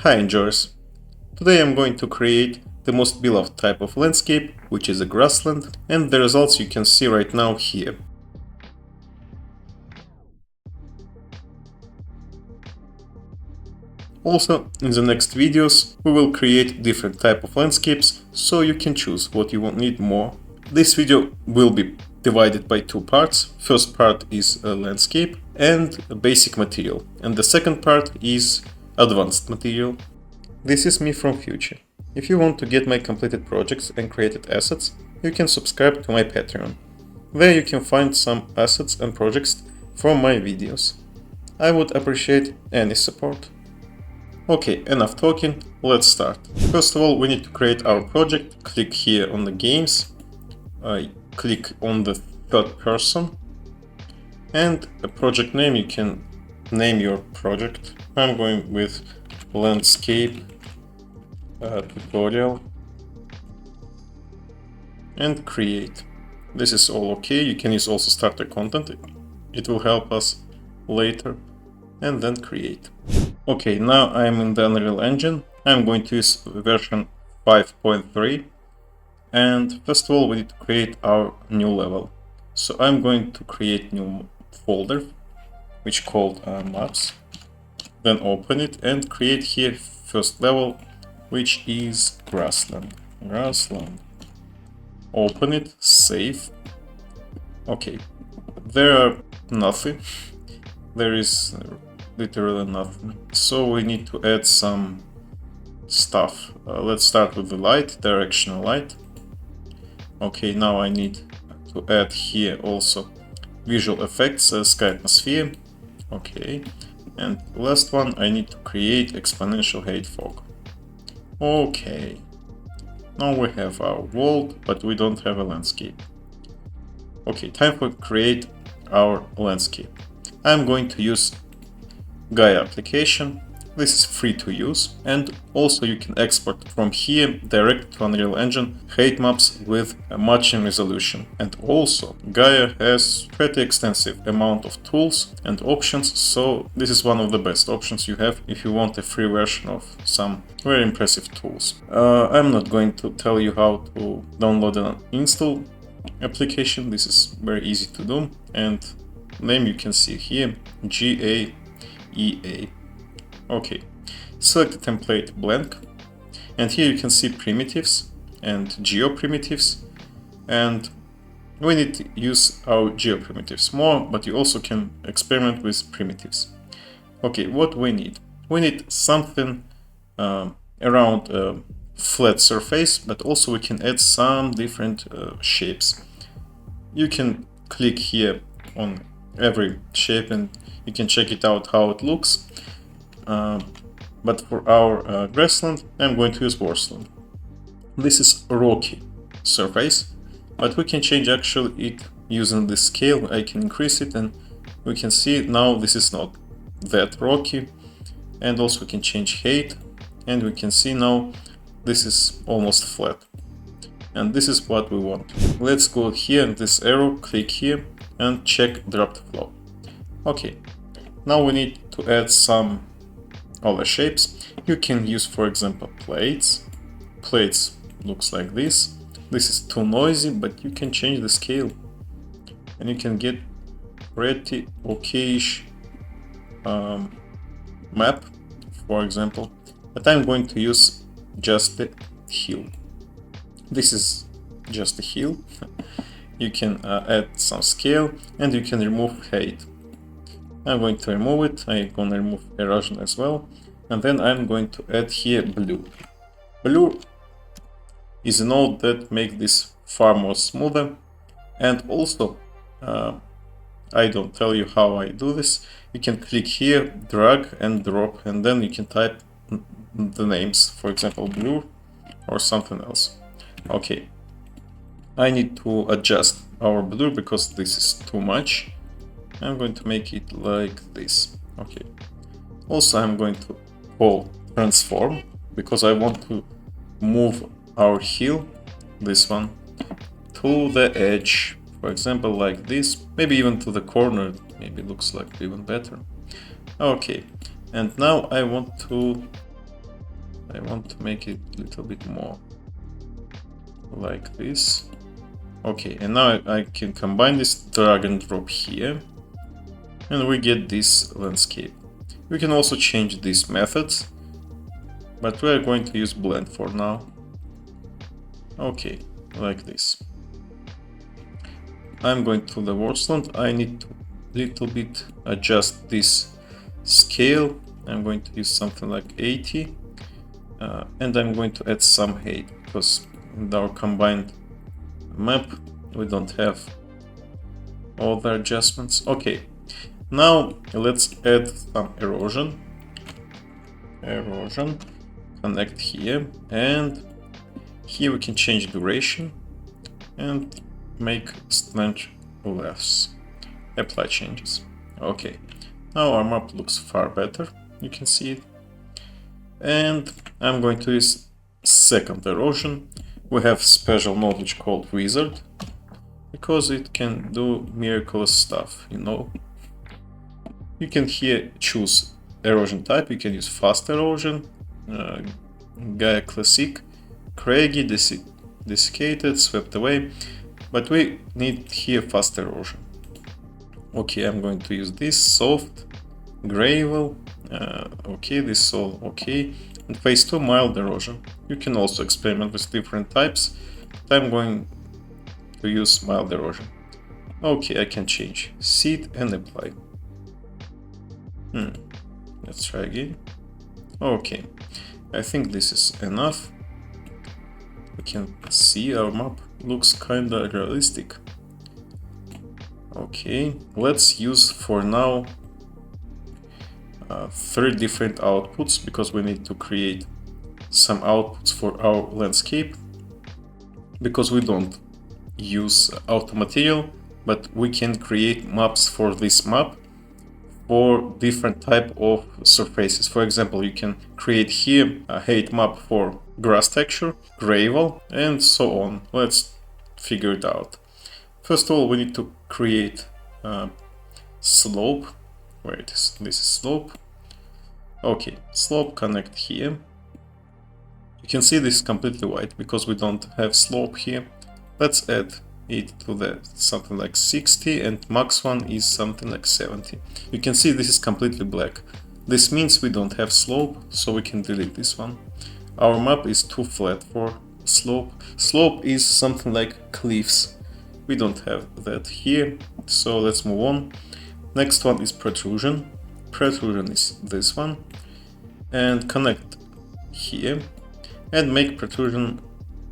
Hi enjoyers! Today I'm going to create the most beloved type of landscape, which is a grassland, and the results you can see right now here. Also, in the next videos, we will create different type of landscapes, so you can choose what you need more. This video will be divided by two parts. First part is a landscape and a basic material, and the second part is advanced material. This is me from future. If you want to get my completed projects and created assets, you can subscribe to my Patreon. There you can find some assets and projects from my videos. I would appreciate any support. Okay, enough talking, let's start. First of all, we need to create our project. Click here on the games, click on the third person, and a project name. You can name your project. I'm going with landscape tutorial and create. This is all okay. You can use also starter content. It will help us later. And then create. Okay, now I'm in the Unreal Engine. I'm going to use version 5.3. And first of all, we need to create our new level. So I'm going to create new folder, which called maps. Then open it and create here first level, which is grassland. Open it, save. Okay, there are nothing. There is literally nothing. So we need to add some stuff. Let's start with the light, directional light. Okay, now I need to add here also visual effects, sky atmosphere. Okay, and last one, I need to create exponential height fog. Okay, now we have our world, but we don't have a landscape. Okay, time for create our landscape. I'm going to use Gaia application. This is free to use, and also you can export from here direct to Unreal Engine height maps with a matching resolution. And also Gaia has pretty extensive amount of tools and options, so this is one of the best options you have if you want a free version of some very impressive tools. I'm not going to tell you how to download and install application. This is very easy to do, and name you can see here, Gaea. Okay, select the template blank, and here you can see primitives and geo primitives, and we need to use our geo primitives more, but you also can experiment with primitives. Okay, what we need? We need something around a flat surface, but also we can add some different shapes. You can click here on every shape and you can check it out how it looks. But for our grassland, I'm going to use wasteland. This is a rocky surface, but we can change actually it using this scale. I can increase it and we can see now this is not that rocky, and also we can change height and we can see now this is almost flat, and this is what we want. Let's go here, this arrow, click here and check dropped flow. Okay, now we need to add some other shapes. You can use, for example, plates. Plates looks like this. This is too noisy, but you can change the scale and you can get pretty okayish map, for example. But I'm going to use just the hill. This is just a hill. You can add some scale and you can remove height. I'm going to remove it. I'm going to remove erosion as well, and then I'm going to add here blue. Blue is a node that makes this far more smoother, and also I don't tell you how I do this. You can click here, drag and drop, and then you can type the names, for example blue or something else. Okay, I need to adjust our blue because this is too much. I'm going to make it like this. Okay. Also, I'm going to call transform because I want to move our hill, this one, to the edge. For example, like this, maybe even to the corner. Maybe it looks like even better. Okay. And now I want to I want to make it a little bit more like this. Okay, and now I can combine this, drag and drop here, and we get this landscape. We can also change these methods, but we are going to use blend for now. Okay, like this. I'm going to the grassland. I need to little bit adjust this scale. I'm going to use something like 80, and I'm going to add some height because in our combined map we don't have all the adjustments. Okay, now let's add some erosion. Connect here, and here we can change duration and make strength less. Apply changes. Okay, now our map looks far better, you can see it. And I'm going to use second erosion. We have special knowledge called wizard because it can do miraculous stuff, you know. You can here choose erosion type. You can use fast erosion, Gaia classic, craggy, desiccated, swept away, but we need here fast erosion. Okay, I'm going to use this soft, gravel, okay, this is all okay, and phase 2 mild erosion. You can also experiment with different types, but I'm going to use mild erosion. Okay, I can change seed and apply. Let's try again. Okay, I think this is enough. We can see our map looks kinda realistic. Okay, let's use for now 3 different outputs because we need to create some outputs for our landscape, because we don't use auto material, but we can create maps for this map for different type of surfaces. For example, you can create here a height map for grass texture, gravel, and so on. Let's figure it out. First of all, we need to create slope. Where it is? This is slope. Okay, slope, connect here. You can see this is completely white because we don't have slope here. Let's add it to the something like 60, and max one is something like 70. You can see this is completely black. This means we don't have slope, so we can delete this one. Our map is too flat for slope. Slope is something like cliffs. We don't have that here, so let's move on. Next one is protrusion. Protrusion is this one, and connect here and make protrusion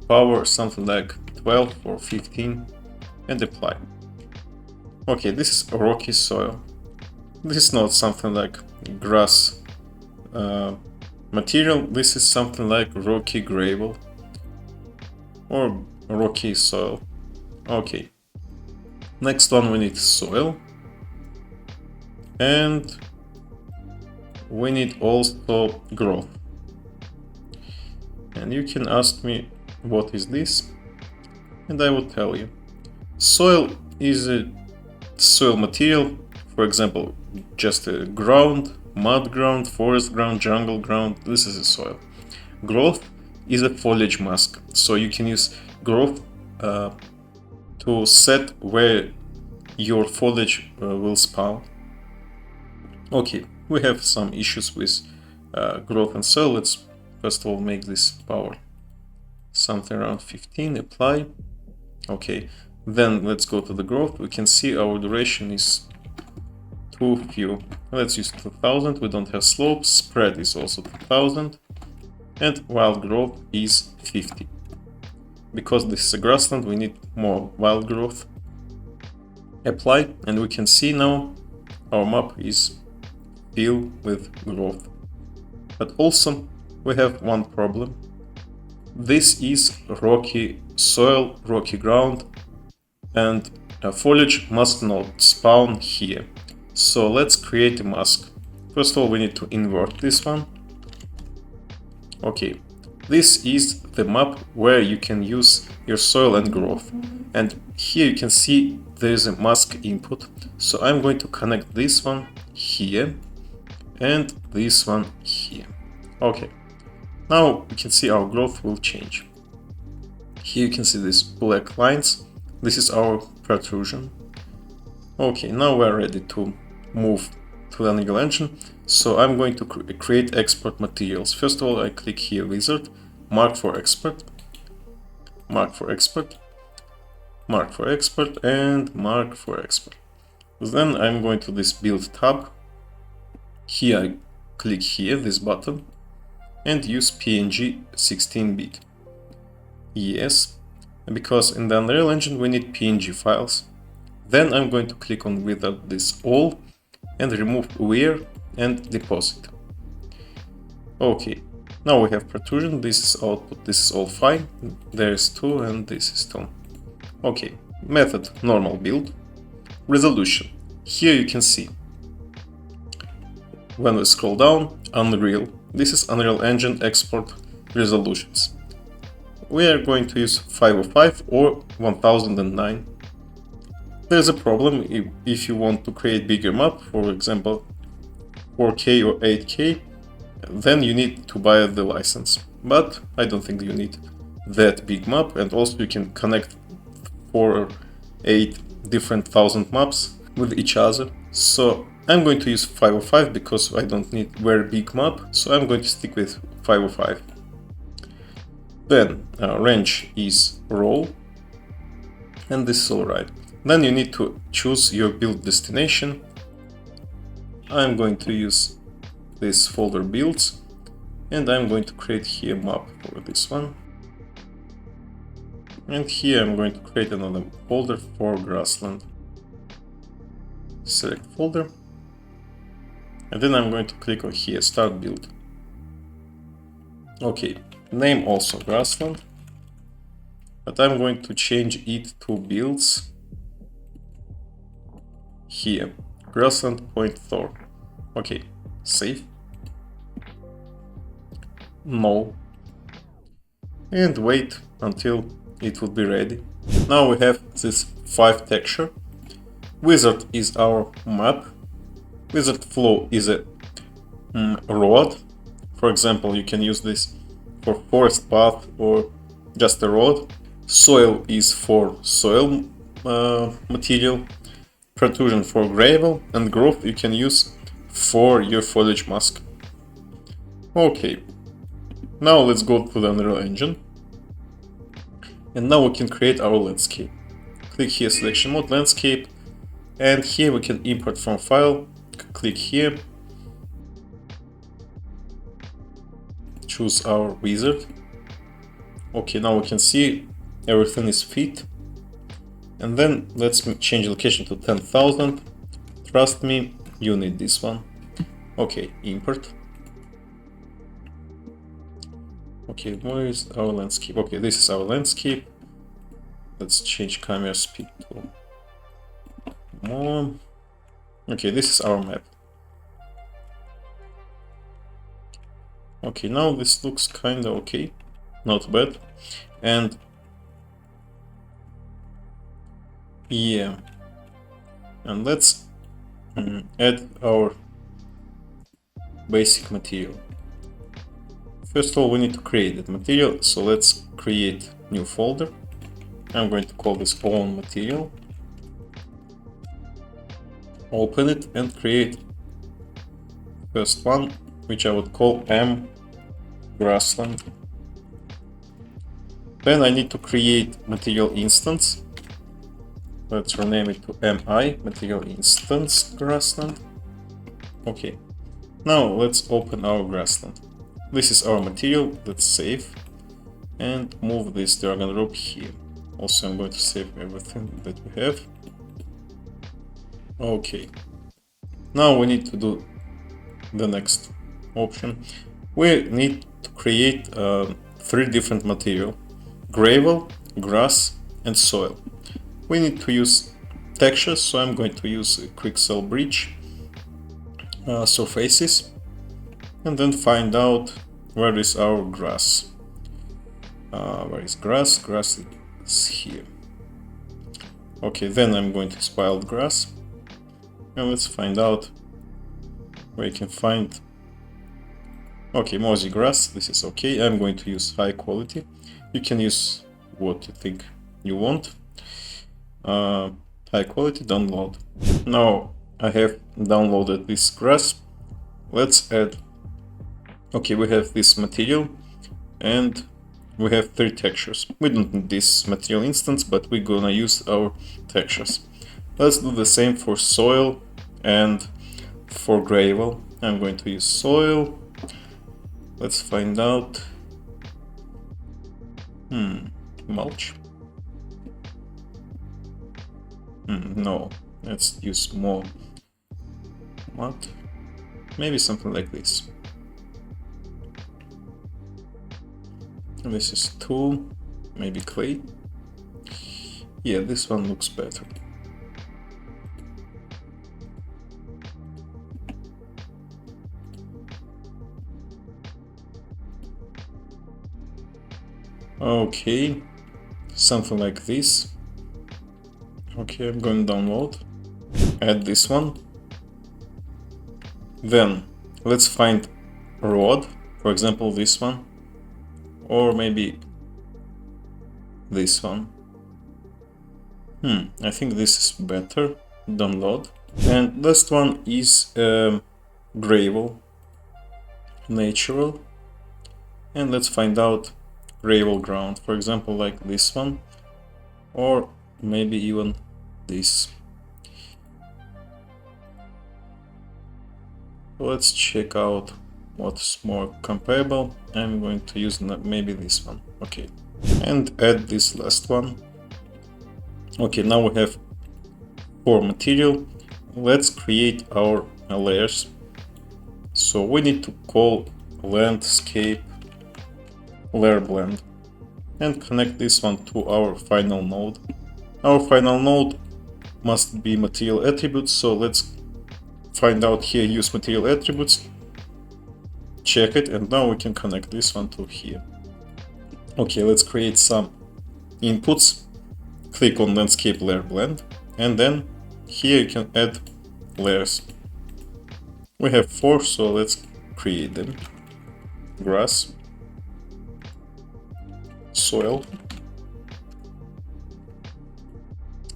power something like 12 or 15 and apply. Okay, this is rocky soil. This is not something like grass material. This is something like rocky gravel or rocky soil. Okay, next one we need soil, and we need also growth. And you can ask me what is this, and I will tell you. Soil is a soil material, for example, just a ground, mud ground, forest ground, jungle ground. This is a soil. Growth is a foliage mask, so you can use growth to set where your foliage will spawn. Okay, we have some issues with growth and soil. Let's first of all make this power something around 15, apply. Okay, then let's go to the growth. We can see our duration is too few. Let's use 2000. We don't have slopes. Spread is also 2000, and wild growth is 50. Because this is a grassland, we need more wild growth. Apply, and we can see now our map is filled with growth. But also we have one problem. This is rocky soil, rocky ground, and foliage must not spawn here. So let's create a mask. First of all, we need to invert this one. Okay, this is the map where you can use your soil and growth. And here you can see there is a mask input. So I'm going to connect this one here and this one here. Okay, Now we can see our growth will change. Here you can see these black lines. This is our protrusion. Okay, now we're ready to move to the Unreal Engine. So I'm going to create export materials. First of all, I click here wizard, mark for export, mark for export, mark for export, and mark for export. Then I'm going to this build tab. Here I click here, this button, and use PNG 16-bit. Yes, because in the Unreal Engine we need PNG files. Then I'm going to click on without this all and remove where and deposit. Okay, now we have protrusion, this is output, this is all fine, there is 2 and this is 2. Okay, method normal build, resolution. Here you can see, when we scroll down, Unreal, this is Unreal Engine export resolutions. We are going to use 505 or 1009. There's a problem if you want to create bigger map, for example 4K or 8K, then you need to buy the license. But I don't think you need that big map, and also you can connect 4 or 8 different 1000 maps with each other. So I'm going to use 505 because I don't need very big map, so I'm going to stick with 505. Then range is roll, and this is alright. Then you need to choose your build destination. I'm going to use this folder builds, and I'm going to create here map for this one. And here I'm going to create another folder for grassland. Select folder, and then I'm going to click on here start build. Okay, name also grassland, but I'm going to change it to builds. Here, grassland point Thor. Okay, save. No. And wait until it will be ready. Now we have this 5 texture. Wizard is our map. Wizard flow is a road. For example, you can use this for forest path or just a road. Soil is for soil material. Protrusion for gravel, and growth you can use for your foliage mask. Okay, now let's go to the Unreal Engine, and now we can create our landscape. Click here selection mode landscape, and here we can import from file. Click here, choose our wizard. Okay, now we can see everything is fit. And then let's change location to 10,000. Trust me, you need this one. Okay, import. Okay, where is our landscape? Okay, this is our landscape. Let's change camera speed to more. Okay, this is our map. Okay, now this looks kinda okay, not bad. And yeah, and let's add our basic material. First of all, we need to create that material, so let's create new folder. I'm going to call this own material. Open it and create first one, which I would call M grassland. Then I need to create material instance. Let's rename it to MI, material instance grassland. Okay, now let's open our grassland. This is our material, let's save and move this drag and drop here. Also, I'm going to save everything that we have. Okay, now we need to do the next option. We need to create 3 different material: gravel, grass, and soil. We need to use textures, so I'm going to use a quick cell bridge surfaces, and then find out where is our grass. Where is grass? Grass is here. Okay, then I'm going to use wild grass, and let's find out where you can find. Okay, mossy grass, this is okay. I'm going to use high quality. You can use what you think you want. High quality, download. Now I have downloaded this grass. Let's add. Okay, we have this material and we have 3 textures. We don't need this material instance, but we're gonna use our textures. Let's do the same for soil and for gravel. I'm going to use soil. Let's find out. Mulch. No, let's use more mud. Maybe something like this. This is 2, maybe clay. Yeah, this one looks better. Okay, something like this. Okay, I'm going to download. Add this one. Then let's find a rod, for example this one, or maybe this one. I think this is better. Download. And last one is gravel, natural. And let's find out gravel ground, for example like this one, or maybe even this. Let's check out what's more comparable. I'm going to use maybe this one. Okay, and add this last one. Okay, now we have 4 material. Let's create our layers. So we need to call landscape layer blend and connect this one to our final node. Our final node must be material attributes, so let's find out here, use material attributes, check it, and now we can connect this one to here. Okay, let's create some inputs. Click on landscape layer blend, and then here you can add layers. We have 4, so let's create them. Grass, soil,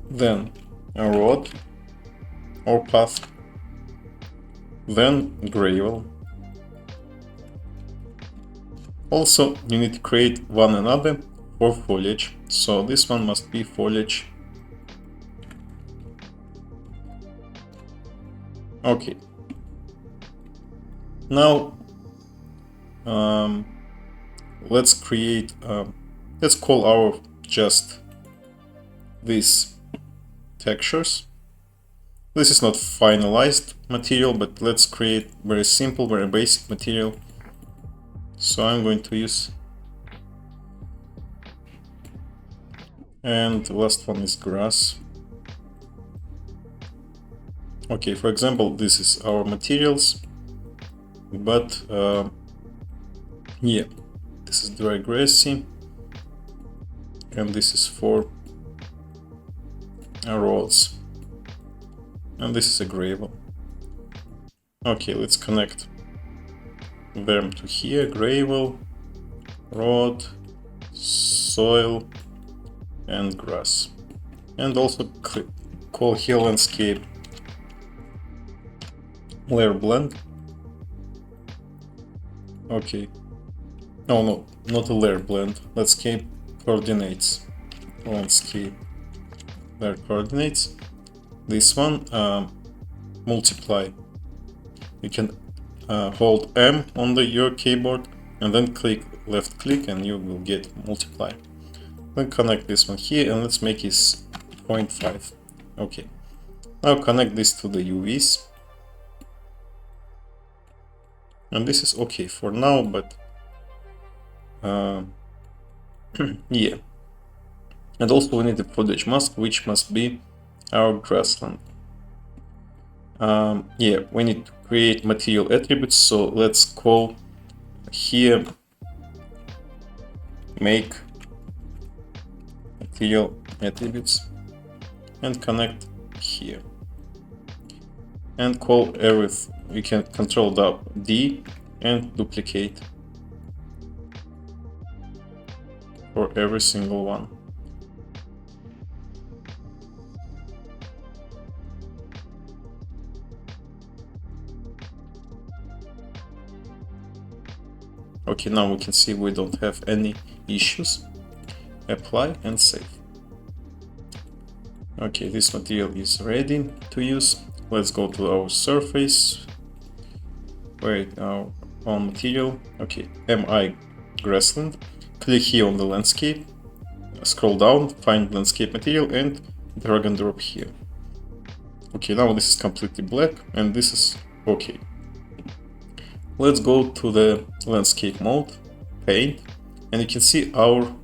then a rod or path, then gravel. Also, you need to create one another for foliage, so this one must be foliage. Okay. Now let's create, let's call our just these textures. This is not finalized material, but let's create very simple, very basic material. So I'm going to use, and the last one is grass. Okay, for example, this is our materials, but yeah, this is dry grassy, and this is for roads, and this is a gravel. Okay, let's connect them to here: gravel, road, soil, and grass. And also call here landscape layer blend. Okay. Oh no, not a layer blend. Landscape coordinates. Landscape layer coordinates. This one, multiply. You can hold M on your keyboard and then left click and you will get multiply. Then connect this one here and let's make it 0.5. Okay. Now connect this to the UVs. And this is okay for now, but yeah. And also we need a foliage mask, which must be our grassland. Yeah, we need to create material attributes, so let's call here make material attributes and connect here and call everything. We can control D and duplicate for every single one. Okay, now we can see we don't have any issues. Apply and save. Okay, this material is ready to use. Let's go to our surface. Where our own material. Okay, MI grassland. Click here on the landscape. Scroll down, find landscape material and drag and drop here. Okay, now this is completely black and this is okay. Let's go to the landscape mode, paint, and you can see our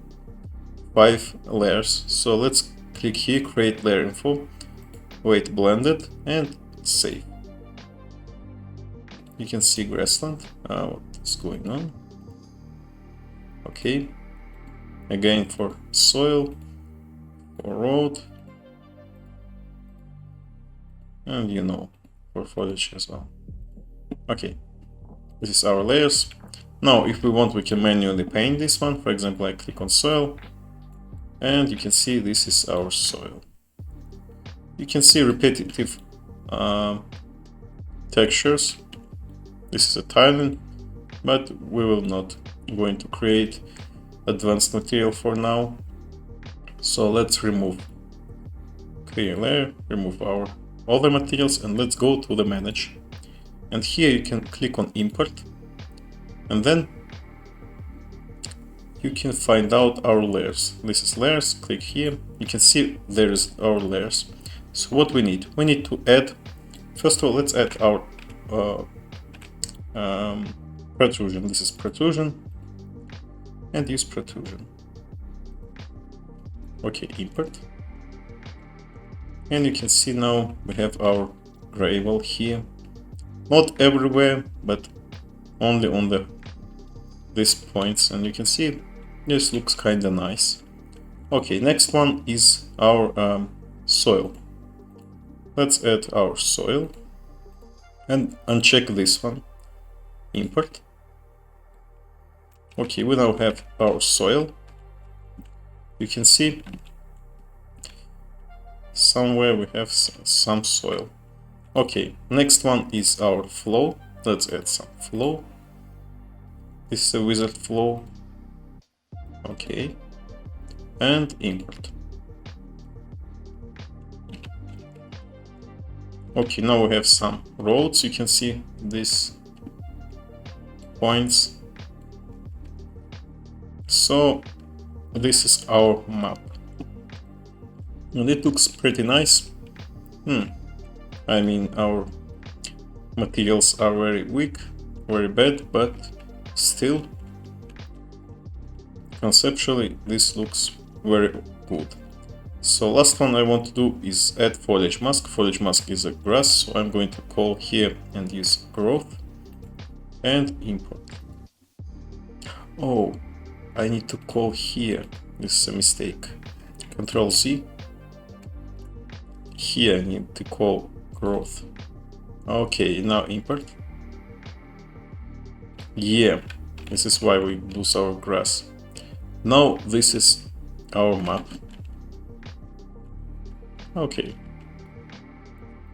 5 layers. So let's click here, create layer info, wait blended and save. You can see grassland, what's going on. Okay, again for soil, for road, and you know, for foliage as well. Okay, this is our layers. Now if we want, we can manually paint this one. For example, I click on soil and you can see this is our soil. You can see repetitive textures. This is a tiling, but we will not going to create advanced material for now. So let's remove clear layer, remove our other materials, and let's go to the manage. And here you can click on import, and then you can find out our layers. This is layers, click here, you can see there is our layers. So what we need to add, first of all, let's add our protrusion. This is protrusion, and use protrusion. Okay, import, and you can see now we have our gravel here, not everywhere, but only on these points, and you can see this looks kind of nice. Okay, next one is our soil. Let's add our soil and uncheck this one, import. Okay, we now have our soil. You can see somewhere we have some soil. Okay, next one is our flow. Let's add some flow. This is a wizard flow. Okay, and import. Okay, now we have some roads. You can see these points. So this is our map, and it looks pretty nice. I mean, our materials are very weak, very bad, but still, conceptually, this looks very good. So last one I want to do is add foliage mask. Foliage mask is a grass, so I'm going to call here and use growth and import. Oh, I need to call here. This is a mistake. Control Z. Here I need to call growth. Okay, now import. Yeah, this is why we lose our grass. Now this is our map. Okay,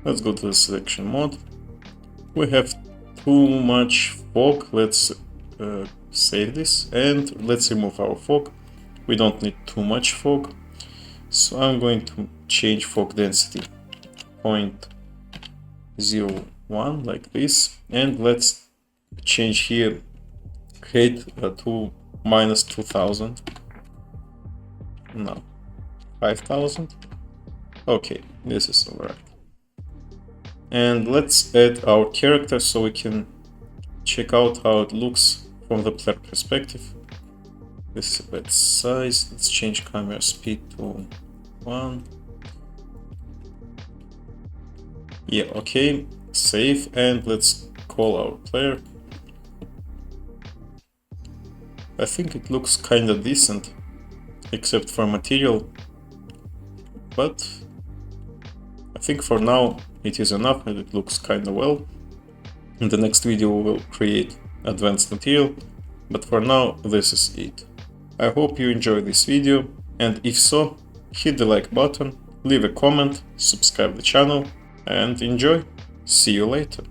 let's go to the selection mode. We have too much fog. Let's save this and let's remove our fog. We don't need too much fog, so I'm going to change fog density 0.01 like this, and let's change here, create to -2000. No, 5000. Okay, this is alright. And let's add our character so we can check out how it looks from the player perspective. This is a bad size. Let's change camera speed to 1. Yeah, okay, save, and let's call our player. I think it looks kinda decent, except for material, but I think for now it is enough and it looks kinda well. In the next video we will create advanced material, but for now this is it. I hope you enjoyed this video, and if so, hit the like button, leave a comment, subscribe the channel, and enjoy. See you later.